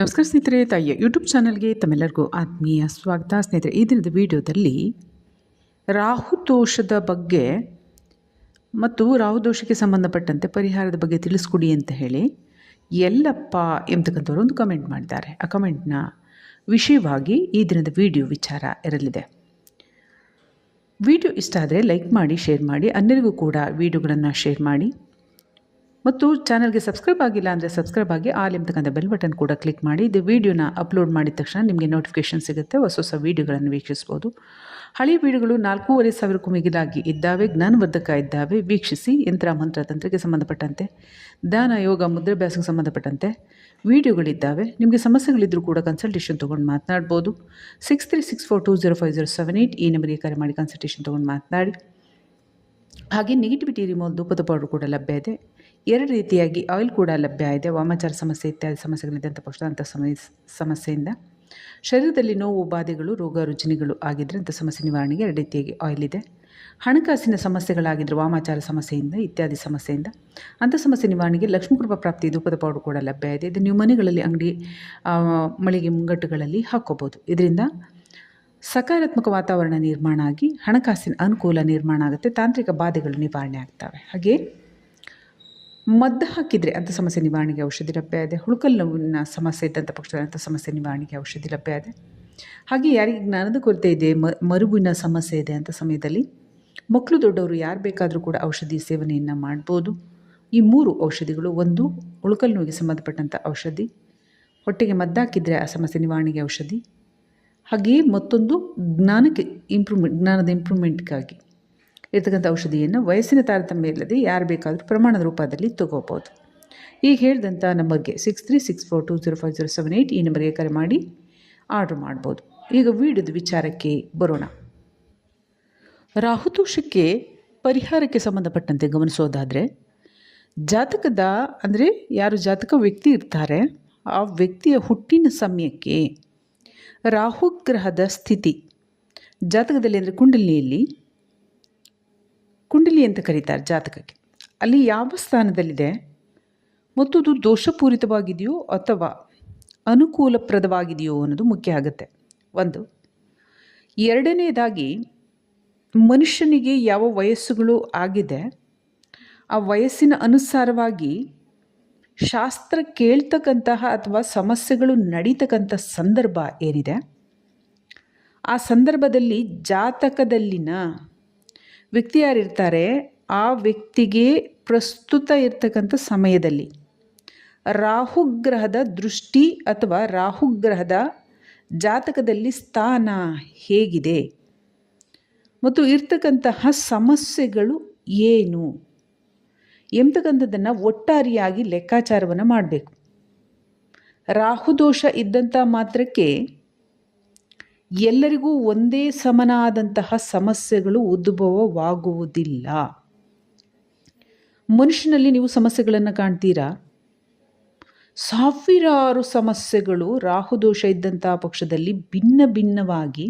ನಮಸ್ಕಾರ ಸ್ನೇಹಿತರೆ, ತಾಯಿಯ ಯೂಟ್ಯೂಬ್ ಚಾನಲ್ಗೆ ತಮ್ಮೆಲ್ಲರಿಗೂ ಆತ್ಮೀಯ ಸ್ವಾಗತ. ಸ್ನೇಹಿತರೆ, ಈ ದಿನದ ವಿಡಿಯೋದಲ್ಲಿ ರಾಹುದೋಷದ ಬಗ್ಗೆ ಮತ್ತು ರಾಹುದೋಷಕ್ಕೆ ಸಂಬಂಧಪಟ್ಟಂತೆ ಪರಿಹಾರದ ಬಗ್ಗೆ ತಿಳಿಸ್ಕೊಡಿ ಅಂತ ಹೇಳಿ ಎಲ್ಲಪ್ಪ ಎಂಬತಕ್ಕಂಥವ್ರು ಒಂದು ಕಮೆಂಟ್ ಮಾಡಿದ್ದಾರೆ. ಆ ಕಮೆಂಟ್ನ ವಿಷಯವಾಗಿ ಈ ದಿನದ ವಿಡಿಯೋ ವಿಚಾರ ಇರಲಿದೆ. ವಿಡಿಯೋ ಇಷ್ಟ ಆದರೆ ಲೈಕ್ ಮಾಡಿ, ಶೇರ್ ಮಾಡಿ, ಅನ್ನರಿಗೂ ಕೂಡ ವಿಡಿಯೋಗಳನ್ನು ಶೇರ್ ಮಾಡಿ ಮತ್ತು ಚಾನಲ್ಗೆ ಸಬ್ಸ್ಕ್ರೈಬ್ ಆಗಿಲ್ಲ ಅಂದರೆ ಸಬ್ಸ್ಕ್ರೈಬ್ ಆಗಿ ಆಲ್ ಎಂಬತಕ್ಕಂಥ ಬೆಲ್ ಬಟನ್ ಕೂಡ ಕ್ಲಿಕ್ ಮಾಡಿ. ಇದು ವಿಡಿಯೋನ ಅಪ್ಲೋಡ್ ಮಾಡಿದ ತಕ್ಷಣ ನಿಮಗೆ ನೋಟಿಫಿಕೇಷನ್ ಸಿಗುತ್ತೆ. ಹೊಸ ವೀಡಿಯೋಗಳನ್ನು ವೀಕ್ಷಿಸ್ಬೋದು. ಹಳೆಯ ವೀಡಿಯೋಗಳು 4500ಕ್ಕೂ ಮಿಗಿಲಾಗಿ ಇದ್ದಾವೆ, ಜ್ಞಾನವರ್ಧಕ ಇದ್ದಾವೆ. ವೀಕ್ಷಿಸಿ. ಯಂತ್ರ ಮಂತ್ರ ತಂತ್ರಕ್ಕೆ ಸಂಬಂಧಪಟ್ಟಂತೆ, ಧ್ಯಾನ ಯೋಗ ಮುದ್ರಾಭ್ಯಾಸಕ್ಕೆ ಸಂಬಂಧಪಟ್ಟಂತೆ ವಿಡಿಯೋಗಳಿದ್ದಾವೆ. ನಿಮಗೆ ಸಮಸ್ಯೆಗಳಿದ್ದರೂ ಕೂಡ ಕನ್ಸಲ್ಟೇಷನ್ ತೊಗೊಂಡು ಮಾತನಾಡ್ಬೋದು. 6364205078 ಈ ನಂಬರಿಗೆ ಕರೆ ಮಾಡಿ ಕನ್ಸಲ್ಟೇಷನ್ ತೊಗೊಂಡು ಮಾತನಾಡಿ. ಹಾಗೆ ನೆಗೆಟಿವಿಟಿ ರಿಮೂವಲ್ ಧೂಪದ ಪೌಡರ್ ಕೂಡ ಲಭ್ಯ ಇದೆ. 2 ರೀತಿಯಾಗಿ ಆಯಿಲ್ ಕೂಡ ಲಭ್ಯ ಇದೆ. ವಾಮಾಚಾರ ಸಮಸ್ಯೆ ಇತ್ಯಾದಿ ಸಮಸ್ಯೆಗಳಿದ್ದಂಥ ಪಕ್ಷ ಅಂಥ ಸಮಸ್ಯೆಯಿಂದ, ಶರೀರದಲ್ಲಿ ನೋವು ಬಾಧೆಗಳು ರೋಗ ರುಜಿನಿಗಳು ಆಗಿದ್ದರೆ ಅಂಥ ಸಮಸ್ಯೆ ನಿವಾರಣೆಗೆ 2 ರೀತಿಯಾಗಿ ಆಯಿಲ್ ಇದೆ. ಹಣಕಾಸಿನ ಸಮಸ್ಯೆಗಳಾಗಿದ್ದರೆ ವಾಮಾಚಾರ ಸಮಸ್ಯೆಯಿಂದ ಇತ್ಯಾದಿ ಸಮಸ್ಯೆಯಿಂದ ಅಂಥ ಸಮಸ್ಯೆ ನಿವಾರಣೆಗೆ ಲಕ್ಷ್ಮೀಕೃಪಾ ಪ್ರಾಪ್ತಿ ಧೂಪದ ಪೌಡರ್ ಕೂಡ ಲಭ್ಯ ಇದೆ. ಇದು ನೀವು ಮನೆಗಳಲ್ಲಿ, ಅಂಗಡಿ, ಮಳಿಗೆ ಮುಂಗಟ್ಟುಗಳಲ್ಲಿ ಹಾಕ್ಕೋಬೋದು. ಇದರಿಂದ ಸಕಾರಾತ್ಮಕ ವಾತಾವರಣ ನಿರ್ಮಾಣ ಆಗಿ ಹಣಕಾಸಿನ ಅನುಕೂಲ ನಿರ್ಮಾಣ ಆಗುತ್ತೆ. ತಾಂತ್ರಿಕ ಬಾಧೆಗಳು ನಿವಾರಣೆ ಆಗ್ತವೆ. ಹಾಗೆ ಮದ್ದು ಹಾಕಿದರೆ ಅಂಥ ಸಮಸ್ಯೆ ನಿವಾರಣೆಗೆ ಔಷಧಿ ಲಭ್ಯ ಇದೆ. ಹುಳುಕಲ್ ನೋವಿನ ಸಮಸ್ಯೆ ಇದ್ದಂಥ ಪಕ್ಷದಲ್ಲಿ ಅಂಥ ಸಮಸ್ಯೆ ನಿವಾರಣೆಗೆ ಔಷಧಿ ಲಭ್ಯ ಇದೆ. ಹಾಗೆ ಯಾರಿಗೆ ಜ್ಞಾನದ ಕೊರತೆ ಇದೆ, ಮರುವಿನ ಸಮಸ್ಯೆ ಇದೆ ಅಂಥ ಸಮಯದಲ್ಲಿ ಮಕ್ಕಳು ದೊಡ್ಡವರು ಯಾರು ಬೇಕಾದರೂ ಕೂಡ ಔಷಧಿ ಸೇವನೆಯನ್ನು ಮಾಡ್ಬೋದು. ಈ 3 ಔಷಧಿಗಳು: ಒಂದು ಹುಳುಕಲ್ ನೋವಿಗೆ ಸಂಬಂಧಪಟ್ಟಂಥ ಔಷಧಿ, ಹೊಟ್ಟೆಗೆ ಮದ್ದಾಕಿದರೆ ಆ ಸಮಸ್ಯೆ ನಿವಾರಣೆಗೆ ಔಷಧಿ, ಹಾಗೆಯೇ ಮತ್ತೊಂದು ಜ್ಞಾನದ ಇಂಪ್ರೂವ್ಮೆಂಟ್ಗಾಗಿ ಇರ್ತಕ್ಕಂಥ ಔಷಧಿಯನ್ನು ವಯಸ್ಸಿನ ತಾರತಮ್ಯ ಇಲ್ಲದೆ ಯಾರು ಬೇಕಾದರೂ ಪ್ರಮಾಣದ ರೂಪದಲ್ಲಿ ತಗೋಬೋದು. ಈಗ ಹೇಳಿದಂಥ ನಂಬರ್ಗೆ 6364205078 ಈ ನಂಬರ್ಗೆ ಕರೆ ಮಾಡಿ ಆರ್ಡ್ರ್ ಮಾಡ್ಬೋದು. ಈಗ ವಿಡಿಯೋದ ವಿಚಾರಕ್ಕೆ ಬರೋಣ. ರಾಹುದೋಷಕ್ಕೆ ಪರಿಹಾರಕ್ಕೆ ಸಂಬಂಧಪಟ್ಟಂತೆ ಗಮನಿಸೋದಾದರೆ, ಜಾತಕದ ಅಂದರೆ ಯಾರು ಜಾತಕ ವ್ಯಕ್ತಿ ಇರ್ತಾರೆ ಆ ವ್ಯಕ್ತಿಯ ಹುಟ್ಟಿನ ಸಮಯಕ್ಕೆ ರಾಹುಗ್ರಹದ ಸ್ಥಿತಿ ಜಾತಕದಲ್ಲಿ, ಅಂದರೆ ಕುಂಡಲಿ ಅಂತ ಕರೀತಾರೆ ಜಾತಕಕ್ಕೆ, ಅಲ್ಲಿ ಯಾವ ಸ್ಥಾನದಲ್ಲಿದೆ ಮತ್ತು ಅದು ದೋಷಪೂರಿತವಾಗಿದೆಯೋ ಅಥವಾ ಅನುಕೂಲಪ್ರದವಾಗಿದೆಯೋ ಅನ್ನೋದು ಮುಖ್ಯ ಆಗುತ್ತೆ. ಒಂದು. ಎರಡನೇದಾಗಿ, ಮನುಷ್ಯನಿಗೆ ಯಾವ ವಯಸ್ಸುಗಳು ಆಗಿದೆ ಆ ವಯಸ್ಸಿನ ಅನುಸಾರವಾಗಿ ಶಾಸ್ತ್ರ ಕೇಳ್ತಕ್ಕಂತಹ ಅಥವಾ ಸಮಸ್ಯೆಗಳು ನಡೀತಕ್ಕಂಥ ಸಂದರ್ಭ ಏನಿದೆ ಆ ಸಂದರ್ಭದಲ್ಲಿ ಜಾತಕದಲ್ಲಿನ ವ್ಯಕ್ತಿ ಯಾರಿರ್ತಾರೆ ಆ ವ್ಯಕ್ತಿಗೆ ಪ್ರಸ್ತುತ ಇರ್ತಕ್ಕಂಥ ಸಮಯದಲ್ಲಿ ರಾಹುಗ್ರಹದ ದೃಷ್ಟಿ ಅಥವಾ ರಾಹುಗ್ರಹದ ಜಾತಕದಲ್ಲಿ ಸ್ಥಾನ ಹೇಗಿದೆ ಮತ್ತು ಇರ್ತಕ್ಕಂತಹ ಸಮಸ್ಯೆಗಳು ಏನು ಎಂಬತಕ್ಕಂಥದ್ದನ್ನು ಒಟ್ಟಾರೆಯಾಗಿ ಲೆಕ್ಕಾಚಾರವನ್ನು ಮಾಡಬೇಕು. ರಾಹುದೋಷ ಇದ್ದಂಥ ಮಾತ್ರಕ್ಕೆ ಎಲ್ಲರಿಗೂ ಒಂದೇ ಸಮನಾದಂತಹ ಸಮಸ್ಯೆಗಳು ಉದ್ಭವವಾಗುವುದಿಲ್ಲ. ಮನುಷ್ಯನಲ್ಲಿ ನೀವು ಸಮಸ್ಯೆಗಳನ್ನು ಕಾಣ್ತೀರಾ. ಸಾವಿರಾರು ಸಮಸ್ಯೆಗಳು ರಾಹುದೋಷ ಇದ್ದಂತಹ ಪಕ್ಷದಲ್ಲಿ ಭಿನ್ನ ಭಿನ್ನವಾಗಿ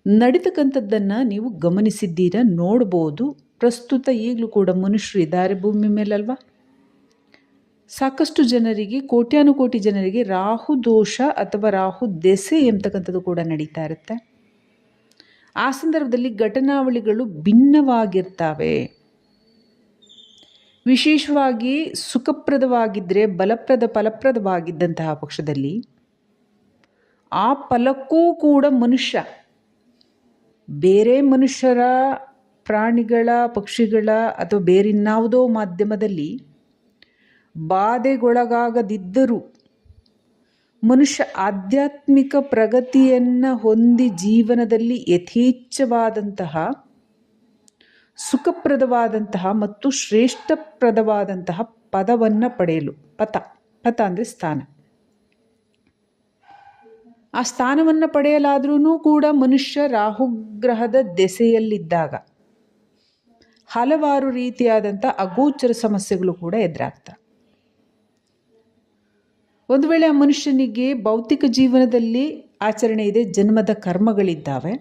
ನಡೀತಕ್ಕಂಥದ್ದನ್ನು ನೀವು ಗಮನಿಸಿದ್ದೀರಾ, ನೋಡ್ಬೋದು. ಪ್ರಸ್ತುತ ಈಗಲೂ ಕೂಡ ಮನುಷ್ಯರು ಇದ್ದಾರೆ ಭೂಮಿ ಮೇಲಲ್ವಾ. ಸಾಕಷ್ಟು ಜನರಿಗೆ, ಕೋಟ್ಯಾನುಕೋಟಿ ಜನರಿಗೆ ರಾಹುದೋಷ ಅಥವಾ ರಾಹು ದೆಸೆ ಎಂಬತಕ್ಕಂಥದ್ದು ಕೂಡ ನಡೀತಾ ಇರುತ್ತೆ. ಆ ಸಂದರ್ಭದಲ್ಲಿ ಘಟನಾವಳಿಗಳು ಭಿನ್ನವಾಗಿರ್ತವೆ. ವಿಶೇಷವಾಗಿ ಸುಖಪ್ರದವಾಗಿದ್ದರೆ, ಫಲಪ್ರದವಾಗಿದ್ದಂತಹ ಪಕ್ಷದಲ್ಲಿ ಆ ಫಲಕ್ಕೂ ಕೂಡ ಮನುಷ್ಯ ಬೇರೆ ಮನುಷ್ಯರ, ಪ್ರಾಣಿಗಳ, ಪಕ್ಷಿಗಳ ಅಥವಾ ಬೇರಿನ್ಯಾವುದೋ ಮಾಧ್ಯಮದಲ್ಲಿ ಬಾಧೆಗೊಳಗಾಗದಿದ್ದರೂ ಮನುಷ್ಯ ಆಧ್ಯಾತ್ಮಿಕ ಪ್ರಗತಿಯನ್ನು ಹೊಂದಿ ಜೀವನದಲ್ಲಿ ಯಥೇಚ್ಛವಾದಂತಹ ಸುಖಪ್ರದವಾದಂತಹ ಮತ್ತು ಶ್ರೇಷ್ಠಪ್ರದವಾದಂತಹ ಪದವನ್ನು ಪಡೆಯಲು, ಪಥ ಅಂದರೆ ಸ್ಥಾನ, ಆ ಸ್ಥಾನವನ್ನು ಪಡೆಯಲಾದ್ರೂ ಕೂಡ ಮನುಷ್ಯ ರಾಹುಗ್ರಹದ ದೆಸೆಯಲ್ಲಿದ್ದಾಗ ಹಲವಾರು ರೀತಿಯಾದಂಥ ಅಗೋಚರ ಸಮಸ್ಯೆಗಳು ಕೂಡ ಎದುರಾಗ್ತವೆ. ಒಂದು ವೇಳೆ ಆ ಮನುಷ್ಯನಿಗೆ ಭೌತಿಕ ಜೀವನದಲ್ಲಿ ಆಚರಣೆ ಇದೆ, ಜನ್ಮದ ಕರ್ಮಗಳಿದ್ದಾವೆ.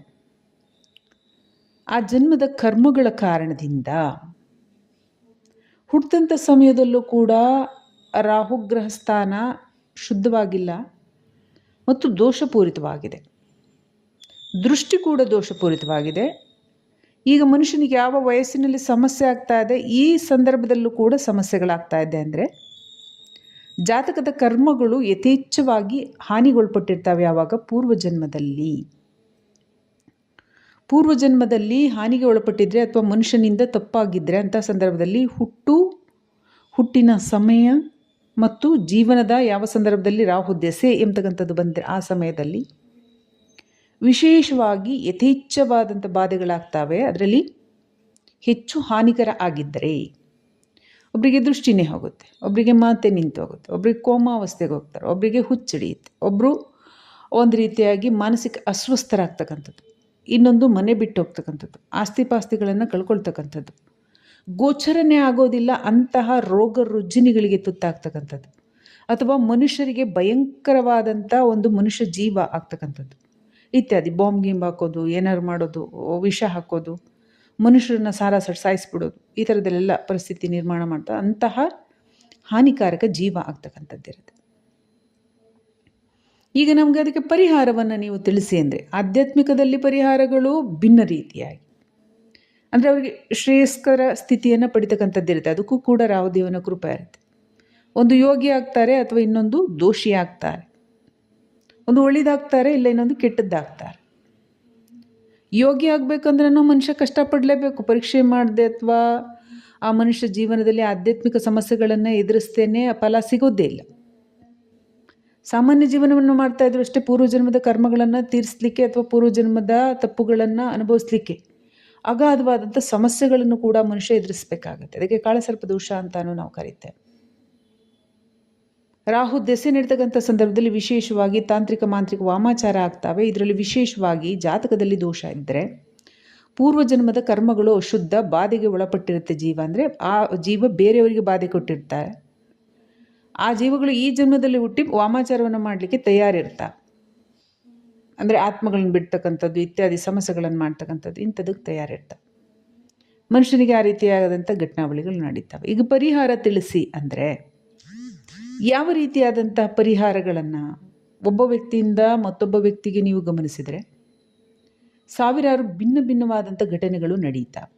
ಆ ಜನ್ಮದ ಕರ್ಮಗಳ ಕಾರಣದಿಂದ ಹುಟ್ಟಿದಂಥ ಸಮಯದಲ್ಲೂ ಕೂಡ ರಾಹುಗ್ರಹ ಸ್ಥಾನ ಶುದ್ಧವಾಗಿಲ್ಲ ಮತ್ತು ದೋಷಪೂರಿತವಾಗಿದೆ. ದೃಷ್ಟಿ ಕೂಡ ದೋಷಪೂರಿತವಾಗಿದೆ. ಈಗ ಮನುಷ್ಯನಿಗೆ ಯಾವ ವಯಸ್ಸಿನಲ್ಲಿ ಸಮಸ್ಯೆ ಆಗ್ತಾ ಇದೆ, ಈ ಸಂದರ್ಭದಲ್ಲೂ ಕೂಡ ಸಮಸ್ಯೆಗಳಾಗ್ತಾ ಇದೆ ಅಂದರೆ ಜಾತಕದ ಕರ್ಮಗಳು ಯಥೇಚ್ಛವಾಗಿ ಹಾನಿಗೊಳಪಟ್ಟಿರ್ತವೆ. ಯಾವಾಗ? ಪೂರ್ವಜನ್ಮದಲ್ಲಿ ಹಾನಿಗೆ ಒಳಪಟ್ಟಿದ್ರೆ ಅಥವಾ ಮನುಷ್ಯನಿಂದ ತಪ್ಪಾಗಿದ್ದರೆ ಅಂಥ ಸಂದರ್ಭದಲ್ಲಿ ಹುಟ್ಟಿನ ಸಮಯ ಮತ್ತು ಜೀವನದ ಯಾವ ಸಂದರ್ಭದಲ್ಲಿ ರಾಹು ದೆಸೆ ಎಂಬತಕ್ಕಂಥದ್ದು ಬಂದರೆ ಆ ಸಮಯದಲ್ಲಿ ವಿಶೇಷವಾಗಿ ಯಥೇಚ್ಛವಾದಂಥ ಬಾಧೆಗಳಾಗ್ತವೆ. ಅದರಲ್ಲಿ ಹೆಚ್ಚು ಹಾನಿಕರ ಆಗಿದ್ದರೆ ಒಬ್ಬರಿಗೆ ದೃಷ್ಟಿನೇ ಹೋಗುತ್ತೆ, ಒಬ್ಬರಿಗೆ ಮಾತೆ ನಿಂತು ಹೋಗುತ್ತೆ, ಒಬ್ಬರಿಗೆ ಕೋಮಾವಸ್ಥೆಗೆ ಹೋಗ್ತಾರೆ, ಒಬ್ಬರಿಗೆ ಹುಚ್ಚಿಡಿಯುತ್ತೆ, ಒಬ್ಬರು ಒಂದು ರೀತಿಯಾಗಿ ಮಾನಸಿಕ ಅಸ್ವಸ್ಥರಾಗ್ತಕ್ಕಂಥದ್ದು, ಇನ್ನೊಂದು ಮನೆ ಬಿಟ್ಟು ಹೋಗ್ತಕ್ಕಂಥದ್ದು, ಆಸ್ತಿಪಾಸ್ತಿಗಳನ್ನು ಕಳ್ಕೊಳ್ತಕ್ಕಂಥದ್ದು, ಗೋಚರನೇ ಆಗೋದಿಲ್ಲ ಅಂತಹ ರೋಗ ರುಜಿನಿಗಳಿಗೆ ತುತ್ತಾಗ್ತಕ್ಕಂಥದ್ದು, ಅಥವಾ ಮನುಷ್ಯರಿಗೆ ಭಯಂಕರವಾದಂಥ ಒಂದು ಮನುಷ್ಯ ಜೀವ ಆಗ್ತಕ್ಕಂಥದ್ದು ಇತ್ಯಾದಿ. ಬಾಂಬ್ ಗೀಂಬ್ ಹಾಕೋದು, ಏನಾದ್ರು ಮಾಡೋದು, ವಿಷ ಹಾಕೋದು, ಮನುಷ್ಯರನ್ನ ಸಾಯಿಸ್ಬಿಡೋದು, ಈ ಥರದಲ್ಲೆಲ್ಲ ಪರಿಸ್ಥಿತಿ ನಿರ್ಮಾಣ ಮಾಡ್ತಾ ಅಂತಹ ಹಾನಿಕಾರಕ ಜೀವ ಆಗ್ತಕ್ಕಂಥದ್ದಿರುತ್ತೆ. ಈಗ ನಮಗೆ ಅದಕ್ಕೆ ಪರಿಹಾರವನ್ನು ನೀವು ತಿಳಿಸಿ ಅಂದರೆ ಆಧ್ಯಾತ್ಮಿಕದಲ್ಲಿ ಪರಿಹಾರಗಳು ಭಿನ್ನ ರೀತಿಯಾಗಿ, ಅಂದರೆ ಅವರಿಗೆ ಶ್ರೇಯಸ್ಕರ ಸ್ಥಿತಿಯನ್ನು ಪಡಿತಕ್ಕಂಥದ್ದಿರುತ್ತೆ. ಅದಕ್ಕೂ ಕೂಡ ರಾಹುದೇವನ ಕೃಪೆ ಇರುತ್ತೆ. ಒಂದು ಯೋಗಿ ಆಗ್ತಾರೆ ಅಥವಾ ಇನ್ನೊಂದು ದೋಷಿ ಆಗ್ತಾರೆ, ಒಂದು ಒಳ್ಳೆಯದಾಗ್ತಾರೆ, ಇಲ್ಲ ಇನ್ನೊಂದು ಕೆಟ್ಟದ್ದಾಗ್ತಾರೆ. ಯೋಗಿ ಆಗಬೇಕಂದ್ರೂ ಮನುಷ್ಯ ಕಷ್ಟಪಡಲೇಬೇಕು. ಪರೀಕ್ಷೆ ಮಾಡದೆ ಅಥವಾ ಆ ಮನುಷ್ಯ ಜೀವನದಲ್ಲಿ ಆಧ್ಯಾತ್ಮಿಕ ಸಮಸ್ಯೆಗಳನ್ನು ಎದುರಿಸ್ತೇನೆ ಫಲ ಸಿಗೋದೇ ಇಲ್ಲ. ಸಾಮಾನ್ಯ ಜೀವನವನ್ನು ಮಾಡ್ತಾ ಇದ್ರು ಅಷ್ಟೇ, ಪೂರ್ವಜನ್ಮದ ಕರ್ಮಗಳನ್ನು ತೀರಿಸಲಿಕ್ಕೆ ಅಥವಾ ಪೂರ್ವಜನ್ಮದ ತಪ್ಪುಗಳನ್ನು ಅನುಭವಿಸ್ಲಿಕ್ಕೆ ಅಗಾಧವಾದಂಥ ಸಮಸ್ಯೆಗಳನ್ನು ಕೂಡ ಮನುಷ್ಯ ಎದುರಿಸಬೇಕಾಗತ್ತೆ. ಅದಕ್ಕೆ ಕಾಳಸರ್ಪ ದೋಷ ಅಂತಾನು ನಾವು ಕರೀತೇವೆ. ರಾಹು ದೆಸೆ ನೀಡ್ತಕ್ಕಂಥ ಸಂದರ್ಭದಲ್ಲಿ ವಿಶೇಷವಾಗಿ ತಾಂತ್ರಿಕ ಮಾಂತ್ರಿಕ ವಾಮಾಚಾರ ಆಗ್ತವೆ. ಇದರಲ್ಲಿ ವಿಶೇಷವಾಗಿ ಜಾತಕದಲ್ಲಿ ದೋಷ ಇದ್ದರೆ ಪೂರ್ವಜನ್ಮದ ಕರ್ಮಗಳು ಅಶುದ್ಧ, ಬಾಧೆಗೆ ಒಳಪಟ್ಟಿರುತ್ತೆ ಜೀವ. ಅಂದರೆ ಆ ಜೀವ ಬೇರೆಯವರಿಗೆ ಬಾಧೆ ಕೊಟ್ಟಿರ್ತಾರೆ. ಆ ಜೀವಗಳು ಈ ಜನ್ಮದಲ್ಲಿ ಹುಟ್ಟಿ ವಾಮಾಚಾರವನ್ನು ಮಾಡಲಿಕ್ಕೆ ತಯಾರಿರ್ತಾವೆ. ಅಂದರೆ ಆತ್ಮಗಳನ್ನು ಬಿಡ್ತಕ್ಕಂಥದ್ದು ಇತ್ಯಾದಿ ಸಮಸ್ಯೆಗಳನ್ನು ಮಾಡ್ತಕ್ಕಂಥದ್ದು ಇಂಥದಕ್ಕೆ ತಯಾರಿರ್ತಾವೆ. ಮನುಷ್ಯನಿಗೆ ಆ ರೀತಿಯಾದಂಥ ಘಟನಾವಳಿಗಳು ನಡೀತವೆ. ಈಗ ಪರಿಹಾರ ತಿಳಿಸಿ ಅಂದರೆ ಯಾವ ರೀತಿಯಾದಂಥ ಪರಿಹಾರಗಳನ್ನು ಒಬ್ಬ ವ್ಯಕ್ತಿಯಿಂದ ಮತ್ತೊಬ್ಬ ವ್ಯಕ್ತಿಗೆ ನೀವು ಗಮನಿಸಿದರೆ ಸಾವಿರಾರು ಭಿನ್ನ ಭಿನ್ನವಾದಂಥ ಘಟನೆಗಳು ನಡೀತಾವೆ.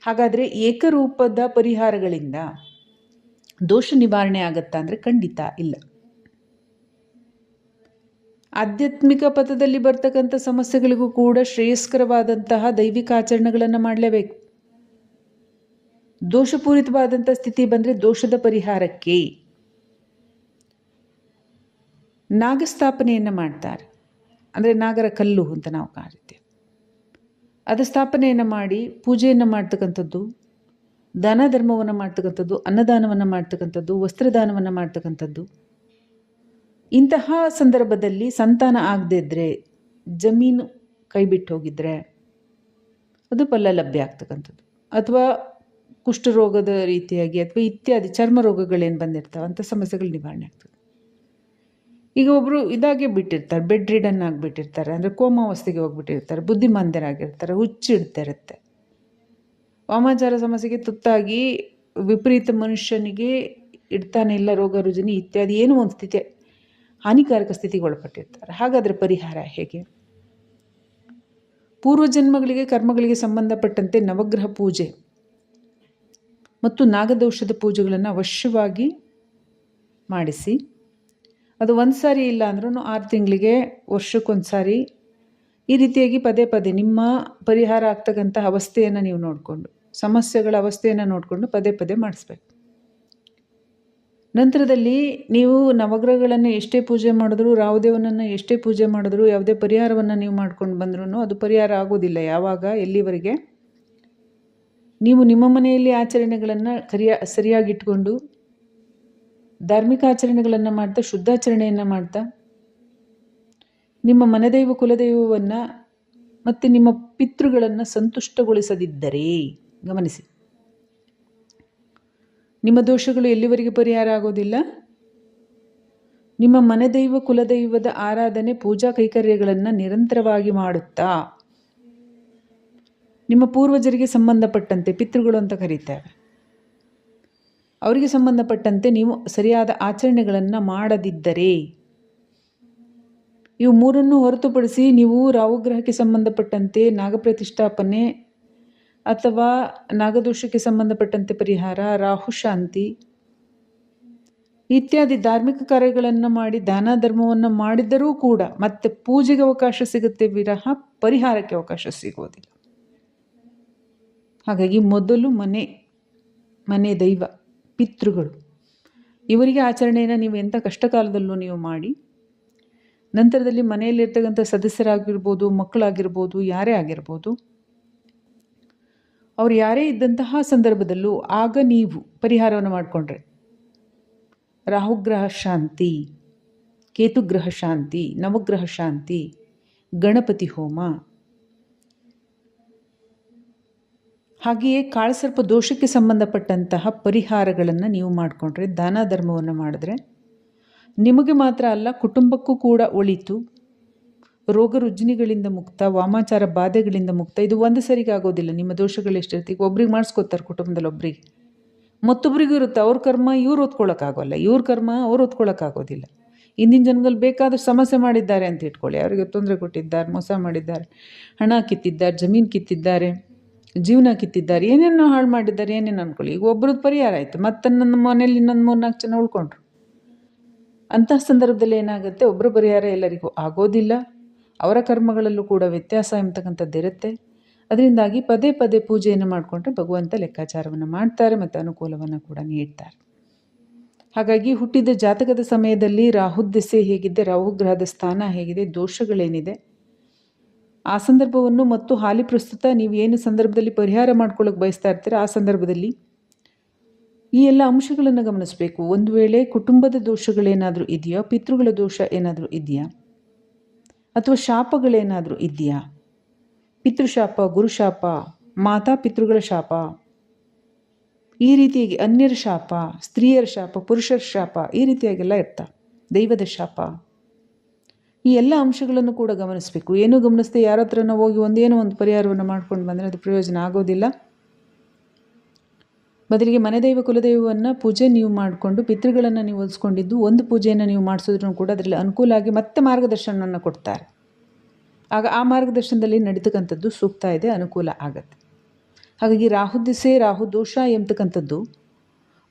ಹಾಗಾದರೆ ಏಕರೂಪದ ಪರಿಹಾರಗಳಿಂದ ದೋಷ ನಿವಾರಣೆ ಆಗತ್ತಾ ಅಂದರೆ ಖಂಡಿತ ಇಲ್ಲ. ಆಧ್ಯಾತ್ಮಿಕ ಪಥದಲ್ಲಿ ಬರ್ತಕ್ಕಂಥ ಸಮಸ್ಯೆಗಳಿಗೂ ಕೂಡ ಶ್ರೇಯಸ್ಕರವಾದಂತಹ ದೈವಿಕ ಆಚರಣೆಗಳನ್ನು ಮಾಡಲೇಬೇಕು. ದೋಷಪೂರಿತವಾದಂಥ ಸ್ಥಿತಿ ಬಂದರೆ ದೋಷದ ಪರಿಹಾರಕ್ಕೆ ನಾಗಸ್ಥಾಪನೆಯನ್ನು ಮಾಡ್ತಾರೆ. ಅಂದರೆ ನಾಗರ ಕಲ್ಲು ಅಂತ ನಾವು ಕಾಣ್ತೇವೆ. ಅದು ಸ್ಥಾಪನೆಯನ್ನು ಮಾಡಿ ಪೂಜೆಯನ್ನು ಮಾಡ್ತಕ್ಕಂಥದ್ದು, ದಾನ ಧರ್ಮವನ್ನು ಮಾಡ್ತಕ್ಕಂಥದ್ದು, ಅನ್ನದಾನವನ್ನು ಮಾಡ್ತಕ್ಕಂಥದ್ದು, ವಸ್ತ್ರದಾನವನ್ನು ಮಾಡ್ತಕ್ಕಂಥದ್ದು. ಇಂತಹ ಸಂದರ್ಭದಲ್ಲಿ ಸಂತಾನ ಆಗದೇ ಇದ್ದರೆ, ಜಮೀನು ಕೈಬಿಟ್ಟು ಹೋಗಿದ್ರೆ ಅದು ಫಲ ಲಭ್ಯ ಆಗ್ತಕ್ಕಂಥದ್ದು, ಅಥವಾ ಕುಷ್ಠರೋಗದ ರೀತಿಯಾಗಿ ಅಥವಾ ಇತ್ಯಾದಿ ಚರ್ಮ ರೋಗಗಳೇನು ಬಂದಿರ್ತಾವೆ ಅಂಥ ಸಮಸ್ಯೆಗಳು ನಿವಾರಣೆ ಆಗ್ತದೆ. ಈಗ ಒಬ್ಬರು ಇದಾಗೆ ಬಿಟ್ಟಿರ್ತಾರೆ, ಬೆಡ್ ರಿಡನ್ ಆಗಿಬಿಟ್ಟಿರ್ತಾರೆ, ಅಂದರೆ ಕೋಮಾವಸ್ಥೆಗೆ ಹೋಗ್ಬಿಟ್ಟಿರ್ತಾರೆ, ಬುದ್ಧಿಮಾಂದ್ಯರಾಗಿರ್ತಾರೆ, ಹುಚ್ಚಿಡ್ತಿರುತ್ತೆ, ವಾಮಾಚಾರ ಸಮಸ್ಯೆಗೆ ತುತ್ತಾಗಿ ವಿಪರೀತ ಮನುಷ್ಯನಿಗೆ ಇಡ್ತಾನೆ ಇಲ್ಲ, ರೋಗ ರುಜಿನಿ ಇತ್ಯಾದಿ ಏನೋ ಒಂದು ಸ್ಥಿತಿ ಹಾನಿಕಾರಕ ಸ್ಥಿತಿಗೆ ಒಳಪಟ್ಟಿರ್ತಾರೆ. ಹಾಗಾದರೆ ಪರಿಹಾರ ಹೇಗೆ? ಪೂರ್ವಜನ್ಮಗಳಿಗೆ ಕರ್ಮಗಳಿಗೆ ಸಂಬಂಧಪಟ್ಟಂತೆ ನವಗ್ರಹ ಪೂಜೆ ಮತ್ತು ನಾಗದೋಷದ ಪೂಜೆಗಳನ್ನು ಅವಶ್ಯವಾಗಿ ಮಾಡಿಸಿ, ಅದು ಒಂದು ಸಾರಿ ಇಲ್ಲ ಅಂದ್ರೂ 6 ತಿಂಗಳಿಗೆ, ವರ್ಷಕ್ಕೊಂದು ಸಾರಿ ಈ ರೀತಿಯಾಗಿ ಪದೇ ಪದೇ ನಿಮ್ಮ ಪರಿಹಾರ ಆಗ್ತಕ್ಕಂಥ ಅವಸ್ಥೆಯನ್ನು ನೀವು ನೋಡಿಕೊಂಡು, ಸಮಸ್ಯೆಗಳ ಅವಸ್ಥೆಯನ್ನು ನೋಡಿಕೊಂಡು ಪದೇ ಪದೇ ಮಾಡಿಸ್ಬೇಕು. ನಂತರದಲ್ಲಿ ನೀವು ನವಗ್ರಹಗಳನ್ನು ಎಷ್ಟೇ ಪೂಜೆ ಮಾಡಿದ್ರು, ರಾಹುದೇವನನ್ನು ಎಷ್ಟೇ ಪೂಜೆ ಮಾಡಿದ್ರು, ಯಾವುದೇ ಪರಿಹಾರವನ್ನು ನೀವು ಮಾಡ್ಕೊಂಡು ಬಂದ್ರೂ ಅದು ಪರಿಹಾರ ಆಗೋದಿಲ್ಲ. ಯಾವಾಗ? ಎಲ್ಲಿವರೆಗೆ ನೀವು ನಿಮ್ಮ ಮನೆಯಲ್ಲಿ ಆಚರಣೆಗಳನ್ನು ಸರಿಯಾಗಿಟ್ಕೊಂಡು ಧಾರ್ಮಿಕ ಆಚರಣೆಗಳನ್ನು ಮಾಡ್ತಾ, ಶುದ್ಧಾಚರಣೆಯನ್ನು ಮಾಡ್ತಾ, ನಿಮ್ಮ ಮನೆದೈವ ಕುಲದೈವವನ್ನು ಮತ್ತು ನಿಮ್ಮ ಪಿತೃಗಳನ್ನು ಸಂತುಷ್ಟಗೊಳಿಸದಿದ್ದರೆ, ಗಮನಿಸಿ, ನಿಮ್ಮ ದೋಷಗಳು ಎಲ್ಲಿವರೆಗೆ ಪರಿಹಾರ ಆಗೋದಿಲ್ಲ? ನಿಮ್ಮ ಮನೆದೈವ ಕುಲದೈವದ ಆರಾಧನೆ ಪೂಜಾ ಕೈಕರ್ಯಗಳನ್ನು ನಿರಂತರವಾಗಿ ಮಾಡುತ್ತಾ, ನಿಮ್ಮ ಪೂರ್ವಜರಿಗೆ ಸಂಬಂಧಪಟ್ಟಂತೆ ಪಿತೃಗಳು ಅಂತ ಕರೀತಾರೆ, ಅವರಿಗೆ ಸಂಬಂಧಪಟ್ಟಂತೆ ನೀವು ಸರಿಯಾದ ಆಚರಣೆಗಳನ್ನು ಮಾಡದಿದ್ದರೆ, ಇವು ಮೂರನ್ನು ಹೊರತುಪಡಿಸಿ ನೀವು ರಾಹುಗ್ರಹಕ್ಕೆ ಸಂಬಂಧಪಟ್ಟಂತೆ ನಾಗಪ್ರತಿಷ್ಠಾಪನೆ ಅಥವಾ ನಾಗದೋಷಕ್ಕೆ ಸಂಬಂಧಪಟ್ಟಂತೆ ಪರಿಹಾರ, ರಾಹುಶಾಂತಿ ಇತ್ಯಾದಿ ಧಾರ್ಮಿಕ ಕಾರ್ಯಗಳನ್ನು ಮಾಡಿ ದಾನ ಧರ್ಮವನ್ನು ಮಾಡಿದರೂ ಕೂಡ ಮತ್ತೆ ಪೂಜೆಗೆ ಅವಕಾಶ ಸಿಗುತ್ತೆ ವಿರಹ ಪರಿಹಾರಕ್ಕೆ ಅವಕಾಶ ಸಿಗೋದಿಲ್ಲ. ಹಾಗಾಗಿ ಮೊದಲು ಮನೆ ದೈವ ಪಿತೃಗಳು ಇವರಿಗೆ ಆಚರಣೆಯನ್ನು ನೀವು ಎಂಥ ಕಷ್ಟಕಾಲದಲ್ಲೂ ನೀವು ಮಾಡಿ, ನಂತರದಲ್ಲಿ ಮನೆಯಲ್ಲಿರ್ತಕ್ಕಂಥ ಸದಸ್ಯರಾಗಿರ್ಬೋದು, ಮಕ್ಕಳಾಗಿರ್ಬೋದು, ಯಾರೇ ಆಗಿರ್ಬೋದು, ಅವ್ರು ಯಾರೇ ಇದ್ದಂತಹ ಸಂದರ್ಭದಲ್ಲೂ ಆಗ ನೀವು ಪರಿಹಾರವನ್ನು ಮಾಡಿಕೊಂಡ್ರೆ ರಾಹುಗ್ರಹ ಶಾಂತಿ, ಕೇತುಗ್ರಹ ಶಾಂತಿ, ನವಗ್ರಹ ಶಾಂತಿ, ಗಣಪತಿ ಹೋಮ, ಹಾಗೆಯೇ ಕಾಳಸರ್ಪ ದೋಷಕ್ಕೆ ಸಂಬಂಧಪಟ್ಟಂತಹ ಪರಿಹಾರಗಳನ್ನು ನೀವು ಮಾಡಿಕೊಂಡ್ರೆ, ದಾನ ಧರ್ಮವನ್ನು ಮಾಡಿದ್ರೆ ನಿಮಗೆ ಮಾತ್ರ ಅಲ್ಲ ಕುಟುಂಬಕ್ಕೂ ಕೂಡ ಒಳಿತು, ರೋಗ ರುಜಿನಿಗಳಿಂದ ಮುಕ್ತ, ವಾಮಾಚಾರ ಬಾಧೆಗಳಿಂದ ಮುಕ್ತ. ಇದು ಒಂದು ಸರಿಗೆ ಆಗೋದಿಲ್ಲ. ನಿಮ್ಮ ದೋಷಗಳು ಎಷ್ಟಿರುತ್ತೆ, ಈಗ ಒಬ್ರಿಗೆ ಮಾಡಿಸ್ಕೋತಾರೆ ಕುಟುಂಬದಲ್ಲಿ, ಒಬ್ರಿಗೆ ಮತ್ತೊಬ್ರಿಗೂ ಇರುತ್ತೆ. ಅವ್ರ ಕರ್ಮ ಇವ್ರು ಓದ್ಕೊಳ್ಳೋಕ್ಕಾಗೋಲ್ಲ, ಇವ್ರ ಕರ್ಮ ಅವ್ರು ಓದ್ಕೊಳ್ಳೋಕ್ಕಾಗೋದಿಲ್ಲ. ಇಂದಿನ ಜನಗಳು ಬೇಕಾದಷ್ಟು ಸಮಸ್ಯೆ ಮಾಡಿದ್ದಾರೆ ಅಂತ ಇಟ್ಕೊಳ್ಳಿ, ಅವರಿಗೆ ತೊಂದರೆ ಕೊಟ್ಟಿದ್ದಾರೆ, ಮೋಸ ಮಾಡಿದ್ದಾರೆ, ಹಣ ಕಿತ್ತಿದ್ದಾರೆ, ಜಮೀನು ಕಿತ್ತಿದ್ದಾರೆ, ಜೀವನ ಕಿತ್ತಿದ್ದಾರೆ, ಏನೇನೋ ಹಾಳು ಮಾಡಿದ್ದಾರೆ, ಏನೇನು ಅಂದ್ಕೊಳ್ಳಿ. ಈಗ ಒಬ್ರದ್ದು ಪರಿಹಾರ ಆಯಿತು, ಮತ್ತೆ ನನ್ನ ಮನೇಲಿ ಇನ್ನೊಂದು 3-4 ಜನ ಉಳ್ಕೊಂಡ್ರು. ಅಂತಹ ಸಂದರ್ಭದಲ್ಲಿ ಏನಾಗುತ್ತೆ, ಒಬ್ಬರ ಪರಿಹಾರ ಎಲ್ಲರಿಗೂ ಆಗೋದಿಲ್ಲ. ಅವರ ಕರ್ಮಗಳಲ್ಲೂ ಕೂಡ ವ್ಯತ್ಯಾಸ ಎಂಬತಕ್ಕಂಥದ್ದಿರುತ್ತೆ. ಅದರಿಂದಾಗಿ ಪದೇ ಪದೇ ಪೂಜೆಯನ್ನು ಮಾಡಿಕೊಂಡ್ರೆ ಭಗವಂತ ಲೆಕ್ಕಾಚಾರವನ್ನು ಮಾಡ್ತಾರೆ ಮತ್ತು ಅನುಕೂಲವನ್ನು ಕೂಡ ನೀಡ್ತಾರೆ. ಹಾಗಾಗಿ ಹುಟ್ಟಿದ ಜಾತಕದ ಸಮಯದಲ್ಲಿ ರಾಹುದೆಸೆ ಹೇಗಿದೆ, ರಾಹುಗ್ರಹದ ಸ್ಥಾನ ಹೇಗಿದೆ, ದೋಷಗಳೇನಿದೆ, ಆ ಸಂದರ್ಭವನ್ನು ಮತ್ತು ಹಾಲಿ ಪ್ರಸ್ತುತ ನೀವು ಏನು ಸಂದರ್ಭದಲ್ಲಿ ಪರಿಹಾರ ಮಾಡ್ಕೊಳ್ಳೋಕೆ ಬಯಸ್ತಾ ಇರ್ತೀರ ಆ ಸಂದರ್ಭದಲ್ಲಿ ಈ ಎಲ್ಲ ಅಂಶಗಳನ್ನು ಗಮನಿಸಬೇಕು. ಒಂದು ವೇಳೆ ಕುಟುಂಬದ ದೋಷಗಳೇನಾದರೂ ಇದೆಯಾ, ಪಿತೃಗಳ ದೋಷ ಏನಾದರೂ ಇದೆಯಾ, ಅಥವಾ ಶಾಪಗಳೇನಾದರೂ ಇದೆಯಾ, ಪಿತೃಶಾಪ, ಗುರುಶಾಪ, ಮಾತಾ ಪಿತೃಗಳ ಶಾಪ, ಈ ರೀತಿಯಾಗಿ ಅನ್ಯರ ಶಾಪ, ಸ್ತ್ರೀಯರ ಶಾಪ, ಪುರುಷರ ಶಾಪ, ಈ ರೀತಿಯಾಗೆಲ್ಲ ಇರ್ತಾ, ದೈವದ ಶಾಪ, ಈ ಎಲ್ಲ ಅಂಶಗಳನ್ನು ಕೂಡ ಗಮನಿಸಬೇಕು. ಏನೂ ಗಮನಿಸದೆ ಯಾರ ಹತ್ರನ ಹೋಗಿ ಒಂದೇನೋ ಒಂದು ಪರಿಹಾರವನ್ನು ಮಾಡ್ಕೊಂಡು ಬಂದರೆ ಅದು ಪ್ರಯೋಜನ ಆಗೋದಿಲ್ಲ. ಬದಲಿಗೆ ಮನೆದೈವ ಕುಲದೈವವನ್ನು ಪೂಜೆ ನೀವು ಮಾಡಿಕೊಂಡು ಪಿತೃಗಳನ್ನು ನೀವು ಒಲಿಸ್ಕೊಂಡಿದ್ದು ಒಂದು ಪೂಜೆಯನ್ನು ನೀವು ಮಾಡಿಸಿದ್ರೂ ಕೂಡ ಅದರಲ್ಲಿ ಅನುಕೂಲ ಆಗಿ ಮತ್ತೆ ಮಾರ್ಗದರ್ಶನವನ್ನು ಕೊಡ್ತಾರೆ. ಆಗ ಆ ಮಾರ್ಗದರ್ಶನದಲ್ಲಿ ನಡೀತಕ್ಕಂಥದ್ದು ಸೂಕ್ತ ಇದೆ, ಅನುಕೂಲ ಆಗತ್ತೆ. ಹಾಗಾಗಿ ರಾಹುದೆಸೆ, ರಾಹುದೋಷ ಎಂಬತಕ್ಕಂಥದ್ದು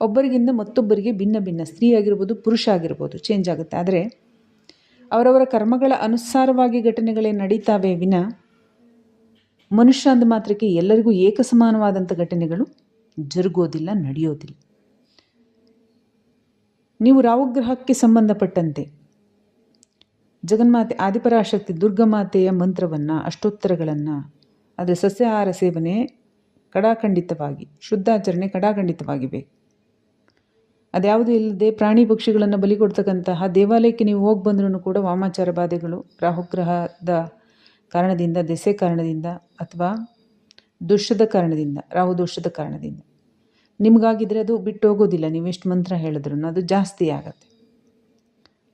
ಒಬ್ಬರಿಗಿಂತ ಮತ್ತೊಬ್ಬರಿಗೆ ಭಿನ್ನ ಭಿನ್ನ, ಸ್ತ್ರೀ ಆಗಿರ್ಬೋದು, ಪುರುಷ ಆಗಿರ್ಬೋದು, ಚೇಂಜ್ ಆಗುತ್ತೆ. ಆದರೆ ಅವರವರ ಕರ್ಮಗಳ ಅನುಸಾರವಾಗಿ ಘಟನೆಗಳೇ ನಡೀತಾವೆ ವಿನ ಮನುಷ್ಯ ಅಂದ ಮಾತ್ರಕ್ಕೆ ಎಲ್ಲರಿಗೂ ಏಕಸಮಾನವಾದಂಥ ಘಟನೆಗಳು ಜರುಗೋದಿಲ್ಲ, ನಡೆಯೋದಿಲ್ಲ. ನೀವು ರಾಹುಗ್ರಹಕ್ಕೆ ಸಂಬಂಧಪಟ್ಟಂತೆ ಜಗನ್ಮಾತೆ ಆದಿಪರಾಶಕ್ತಿ ದುರ್ಗಾಮಾತೆಯ ಮಂತ್ರವನ್ನು, ಅಷ್ಟೋತ್ತರಗಳನ್ನು, ಅದರ ಸಸ್ಯಾಹಾರ ಸೇವನೆ ಕಡಾಖಂಡಿತವಾಗಿ, ಶುದ್ಧಾಚರಣೆ ಕಡಾಖಂಡಿತವಾಗಿ ಬೇಕು. ಅದ್ಯಾವುದೂ ಇಲ್ಲದೆ ಪ್ರಾಣಿ ಪಕ್ಷಿಗಳನ್ನು ಬಲಿ ಕೊಡ್ತಕ್ಕಂತಹ ದೇವಾಲಯಕ್ಕೆ ನೀವು ಹೋಗಿ ಬಂದ್ರೂ ಕೂಡ ವಾಮಾಚಾರ ಬಾಧೆಗಳು ರಾಹುಗ್ರಹದ ಕಾರಣದಿಂದ, ದೆಸೆ ಕಾರಣದಿಂದ ಅಥವಾ ದೋಷದ ಕಾರಣದಿಂದ, ರಾಹು ದೋಷದ ಕಾರಣದಿಂದ ನಿಮಗಾಗಿದ್ದರೆ ಅದು ಬಿಟ್ಟು ಹೋಗೋದಿಲ್ಲ. ನೀವೆಷ್ಟು ಮಂತ್ರ ಹೇಳಿದ್ರು ಅದು ಜಾಸ್ತಿ ಆಗತ್ತೆ.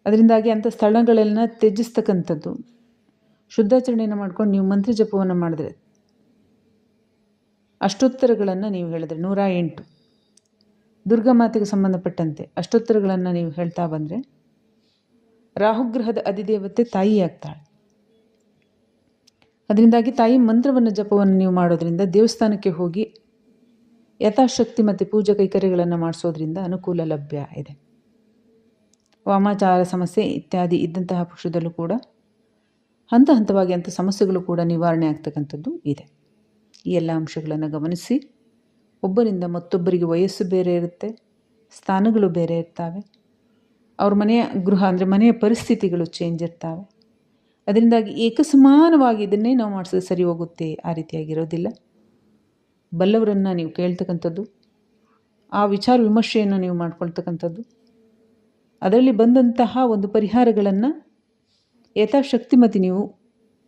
ಅದರಿಂದಾಗಿ ಅಂಥ ಸ್ಥಳಗಳೆಲ್ಲ ತ್ಯಜಿಸ್ತಕ್ಕಂಥದ್ದು, ಶುದ್ಧಾಚರಣೆಯನ್ನು ಮಾಡ್ಕೊಂಡು ನೀವು ಮಂತ್ರ ಜಪವನ್ನು ಮಾಡಿದ್ರೆ, ಅಷ್ಟೋತ್ತರಗಳನ್ನು ನೀವು ಹೇಳಿದ್ರೆ 108 ದುರ್ಗಾಮಾತೆಗೆ ಸಂಬಂಧಪಟ್ಟಂತೆ ಅಷ್ಟೋತ್ತರಗಳನ್ನು ನೀವು ಹೇಳ್ತಾ ಬಂದರೆ ರಾಹುಗ್ರಹದ ಅಧಿದೇವತೆ ತಾಯಿ ಆಗ್ತಾಳೆ. ಅದರಿಂದಾಗಿ ತಾಯಿ ಮಂತ್ರವನ್ನು ಜಪವನ್ನು ನೀವು ಮಾಡೋದ್ರಿಂದ, ದೇವಸ್ಥಾನಕ್ಕೆ ಹೋಗಿ ಯಥಾಶಕ್ತಿ ಮತ್ತು ಪೂಜಾ ಕೈಕರ್ಯಗಳನ್ನು ಮಾಡಿಸೋದ್ರಿಂದ ಅನುಕೂಲ ಲಭ್ಯ ಇದೆ. ವಾಮಾಚಾರ ಸಮಸ್ಯೆ ಇತ್ಯಾದಿ ಇದ್ದಂತಹ ಪಕ್ಷದಲ್ಲೂ ಕೂಡ ಹಂತ ಹಂತವಾಗಿ ಅಂಥ ಸಮಸ್ಯೆಗಳು ಕೂಡ ನಿವಾರಣೆ ಆಗ್ತಕ್ಕಂಥದ್ದು ಇದೆ. ಈ ಎಲ್ಲ ಅಂಶಗಳನ್ನು ಗಮನಿಸಿ, ಒಬ್ಬರಿಂದ ಮತ್ತೊಬ್ಬರಿಗೆ ವಯಸ್ಸು ಬೇರೆ ಇರುತ್ತೆ, ಸ್ಥಾನಗಳು ಬೇರೆ ಇರ್ತವೆ, ಅವ್ರ ಮನೆಯ ಗೃಹ ಅಂದರೆ ಮನೆಯ ಪರಿಸ್ಥಿತಿಗಳು ಚೇಂಜ್ ಇರ್ತವೆ. ಅದರಿಂದಾಗಿ ಏಕಸಮಾನವಾಗಿ ಇದನ್ನೇ ನಾವು ಮಾಡಿಸಿದ್ರೆ ಸರಿ ಹೋಗುತ್ತೆ, ಆ ರೀತಿಯಾಗಿರೋದಿಲ್ಲ. ಬಲ್ಲವರನ್ನು ನೀವು ಕೇಳ್ತಕ್ಕಂಥದ್ದು, ಆ ವಿಚಾರ ವಿಮರ್ಶೆಯನ್ನು ನೀವು ಮಾಡ್ಕೊಳ್ತಕ್ಕಂಥದ್ದು, ಅದರಲ್ಲಿ ಬಂದಂತಹ ಒಂದು ಪರಿಹಾರಗಳನ್ನು ಯಥಾಶಕ್ತಿಮತಿ ನೀವು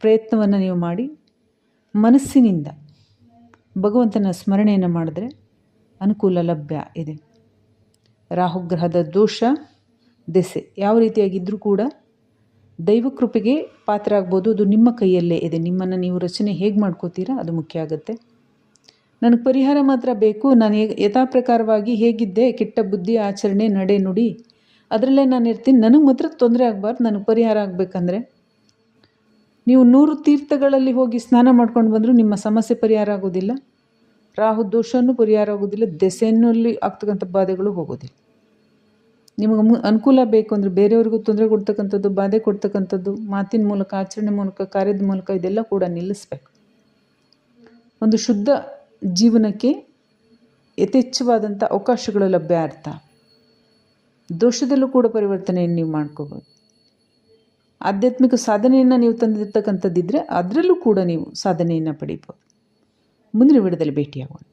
ಪ್ರಯತ್ನವನ್ನು ನೀವು ಮಾಡಿ ಮನಸ್ಸಿನಿಂದ ಭಗವಂತನ ಸ್ಮರಣೆಯನ್ನು ಮಾಡಿದ್ರೆ ಅನುಕೂಲ ಲಭ್ಯ ಇದೆ. ರಾಹುಗ್ರಹದ ದೋಷ ದೆಸೆ ಯಾವ ರೀತಿಯಾಗಿದ್ದರೂ ಕೂಡ ದೈವಕೃಪೆಗೆ ಪಾತ್ರ ಆಗ್ಬೋದು. ಅದು ನಿಮ್ಮ ಕೈಯಲ್ಲೇ ಇದೆ. ನಿಮ್ಮನ್ನು ನೀವು ರಚನೆ ಹೇಗೆ ಮಾಡ್ಕೋತೀರಾ ಅದು ಮುಖ್ಯ ಆಗುತ್ತೆ. ನನಗೆ ಪರಿಹಾರ ಮಾತ್ರ ಬೇಕು. ನಾನು ಯಥಾಪ್ರಕಾರವಾಗಿ ಹೇಗಿದ್ದೆ, ಕೆಟ್ಟ ಬುದ್ಧಿ, ಆಚರಣೆ, ನಡೆ, ನುಡಿ ಅದರಲ್ಲೇ ನಾನು ಇರ್ತೀನಿ. ನನಗೆ ಮಾತ್ರ ತೊಂದರೆ ಆಗಬಾರ್ದು. ನನಗೆ ಪರಿಹಾರ ಆಗಬೇಕಂದ್ರೆ ನೀವು 100 ತೀರ್ಥಗಳಲ್ಲಿ ಹೋಗಿ ಸ್ನಾನ ಮಾಡ್ಕೊಂಡು ಬಂದರೂ ನಿಮ್ಮ ಸಮಸ್ಯೆ ಪರಿಹಾರ ಆಗೋದಿಲ್ಲ. ರಾಹು ದೋಷನೂ ಪರಿಹಾರ ಆಗೋದಿಲ್ಲ. ದೆಸೆಯಲ್ಲಿ ಆಗ್ತಕ್ಕಂಥ ಬಾಧೆಗಳು ಹೋಗೋದಿಲ್ಲ. ನಿಮಗೆ ಅನುಕೂಲ ಬೇಕು ಅಂದರೆ ಬೇರೆಯವ್ರಿಗೂ ತೊಂದರೆ ಕೊಡ್ತಕ್ಕಂಥದ್ದು, ಬಾಧೆ ಕೊಡ್ತಕ್ಕಂಥದ್ದು, ಮಾತಿನ ಮೂಲಕ, ಆಚರಣೆ ಮೂಲಕ, ಕಾರ್ಯದ ಮೂಲಕ ಇದೆಲ್ಲ ಕೂಡ ನಿಲ್ಲಿಸಬೇಕು. ಒಂದು ಶುದ್ಧ ಜೀವನಕ್ಕೆ ಯಥೇಚ್ಛವಾದಂಥ ಅವಕಾಶಗಳು ಲಭ್ಯ ಇರ್ತಾವೆ. ದೋಷದಲ್ಲೂ ಕೂಡ ಪರಿವರ್ತನೆಯನ್ನು ನೀವು ಮಾಡ್ಕೋಬೋದು. ಆಧ್ಯಾತ್ಮಿಕ ಸಾಧನೆಯನ್ನು ನೀವು ತಂದಿರ್ತಕ್ಕಂಥದ್ದಿದ್ದರೆ ಅದರಲ್ಲೂ ಕೂಡ ನೀವು ಸಾಧನೆಯನ್ನು ಪಡೀಬೋದು. ಮುಂದಿನ ವಿಡಿಯೋದಲ್ಲಿ ಭೇಟಿಯಾಗೋಣ.